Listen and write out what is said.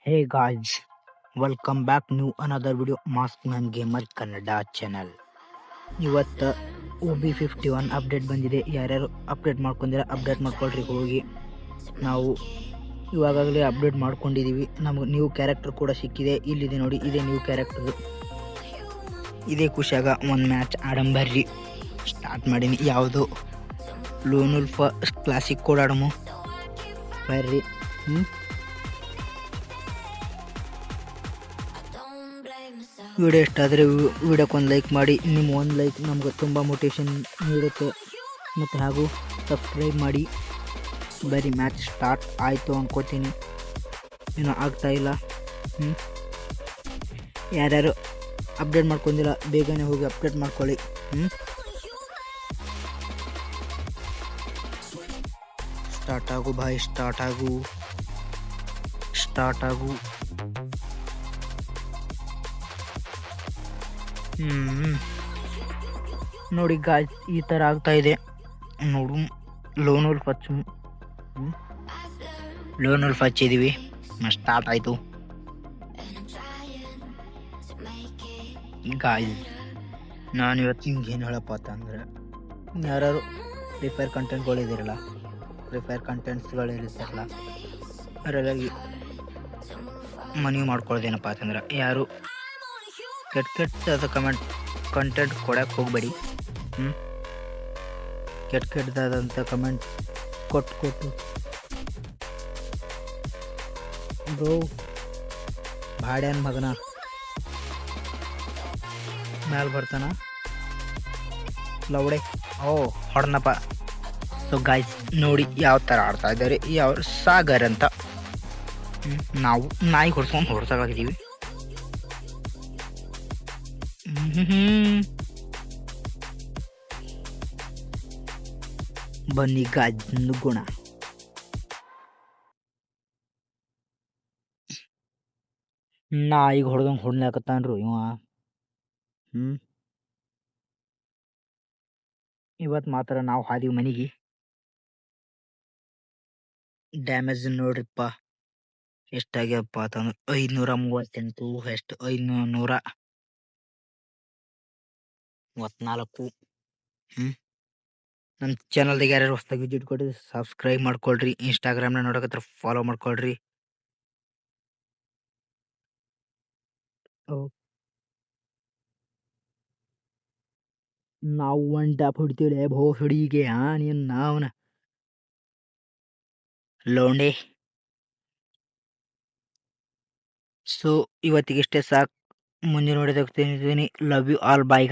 Hey guys, welcome back new another video Maskman Gamer Kannada channel. ಇವತ್ತು OB51 update ಬಂದಿದೆ. ಯಾರ್ಯಾರು update ಮಾಡ್ಕೊಂಡಿರ update ಮಾಡ್ಕೊಳ್ರಿ ಹೋಗಿ. ನಾವು ಇವಾಗಲೇ ಅಪ್ಡೇಟ್ ಮಾಡ್ಕೊಂಡಿದ್ದೀವಿ. ನಮಗೆ ನ್ಯೂ ಕ್ಯಾರೆಕ್ಟರ್ ಕೂಡ ಸಿಕ್ಕಿದೆ. ಇಲ್ಲಿದೆ ನೋಡಿ, ಇದೇ ನ್ಯೂ ಕ್ಯಾರೆಕ್ಟರ್. ಇದೇ ಖುಷಿಯಾಗ ಒಂದು ಮ್ಯಾಚ್ ಆಡಂಬರ್ರಿ. ಸ್ಟಾರ್ಟ್ ಮಾಡೀನಿ. ಯಾವುದು ಲೋನುಲ್ಫ ಕ್ಲಾಸಿಕ್ ಕೂಡ ಆಡಮು ಬರ್ರಿ. ವಿಡಿಯೋ ಇಷ್ಟ ಆದರೆ ವಿಡಿಯೋಕ್ಕೊಂದು ಲೈಕ್ ಮಾಡಿ. ನಿಮ್ಮ ಒಂದು ಲೈಕ್ ನಮ್ಗೆ ತುಂಬ ಮೋಟಿವೇಶನ್ ನೀಡುತ್ತೆ. ಮತ್ತು ಹಾಗೂ ಸಬ್ಸ್ಕ್ರೈಬ್ ಮಾಡಿ. ಬರೀ ಮ್ಯಾಚ್ ಸ್ಟಾರ್ಟ್ ಆಯಿತು ಅನ್ಕೋತೀನಿ, ಏನೋ ಆಗ್ತಾಯಿಲ್ಲ. ಯಾರ್ಯಾರು ಅಪ್ಡೇಟ್ ಮಾಡ್ಕೊಂಡಿಲ್ಲ ಬೇಗನೆ ಹೋಗಿ ಅಪ್ಡೇಟ್ ಮಾಡ್ಕೊಳ್ಳಿ. ಸ್ಟಾರ್ಟ್ ಆಗು ಬಾಯ್, ಸ್ಟಾರ್ಟ್ ಆಗು. ನೋಡಿ ಗಾಯ್ಸ್, ಈ ಥರ ಆಗ್ತಾ ಇದೆ ನೋಡು. ಲೋನುಲ್ಫ್ ಹಚ್ಚಿದ್ದೀವಿ. ಸ್ಟಾರ್ಟ್ ಆಯಿತು ಗಾಯ್ಸ್. ನಾನು ಇವತ್ತು ನಿಮ್ಗೆ ಏನು ಹೇಳಪ್ಪ ಅಂತಂದರೆ, ಯಾರು ಫ್ರೀ ಫೈರ್ ಕಂಟೆಂಟ್ಗಳಿದಿರಲ್ಲ, ಫ್ರೀ ಫೈರ್ ಕಂಟೆಂಟ್ಸ್ಗಳಿರ್ತಾರಲ್ಲ, ಅವರೆಲ್ಲರಿಗೆ ಮನವಿ ಮಾಡ್ಕೊಳ್ಳೋದೇನಪ್ಪ ಅಂತಂದ್ರೆ, ಯಾರು ಕೆಟ್ಟದ ಕಂಟೆಂಟ್ ಕೊಡಕ್ಕೆ ಹೋಗಬೇಡಿ. ಕೆಟ್ಟದಾದಂಥ ಕಮೆಂಟ್ ಕೊಟ್ಟು ಬ್ರೋ ಭಾಡ್ಯಾನ ಮಗನ ಮ್ಯಾಲೆ ಬರ್ತಾನ ಲೌಡೆ. ಹೊಡೆನಪ್ಪ. ಸೊ ಗಾಯ್ಸ್ ನೋಡಿ ಯಾವ ಥರ ಆಡ್ತಾ ಇದ್ದಾರೆ. ಯಾವ ಸಾಗರ್ ಅಂತ ನಾವು ನಾಯಿ ಹೊಡ್ಸೋಕಾಗಿದ್ದೀವಿ. ಬನ್ನಿ ಗಾಜ್ ನುಗ್ಗೋಣ. ನಾಯಿಗೆ ಹೊಡೆದಂಗೆ ಹೊಡ್ಲಾಕತ್ತಾನ್ರು ಇವ. ಇವತ್ತು ಮಾತ್ರ ನಾವು ಹಾದಿವಿ ಮನೆಗೆ. ಡ್ಯಾಮೇಜ್ ನೋಡ್ರಿಪ್ಪ ಎಷ್ಟಾಗ್ಯಪ್ಪ ಅಂತಂದ್ರೆ 538. ಎಷ್ಟು 534. ನಮ್ಮ ಚಾನಲ್ದಾಗ ಯಾರ್ಯಾರು ಹೊಸದಾಗಿ ವಿಸಿಟ್ ಕೊಡಿ, ಸಬ್ಸ್ಕ್ರೈಬ್ ಮಾಡ್ಕೊಳ್ರಿ. ಇನ್ಸ್ಟಾಗ್ರಾಮ್ನ ನೋಡಕತ್ರ ಫಾಲೋ ಮಾಡ್ಕೊಳ್ರಿ. ನಾವು ಒನ್ ಟ್ಯಾಪ್ ಹೊಡಿತೀವಿ ಭೋ ಹುಡುಗಿಗೆ. ನೀನು ನಾವನ ಲೋಂಡೆ. ಸೊ ಇವತ್ತಿಗೆ ಇಷ್ಟೇ ಸಾಕು. ಮುಂದೆ ನೋಡಿದಾಗ ಲವ್ ಯು ಆಲ್, ಬಾಯ್.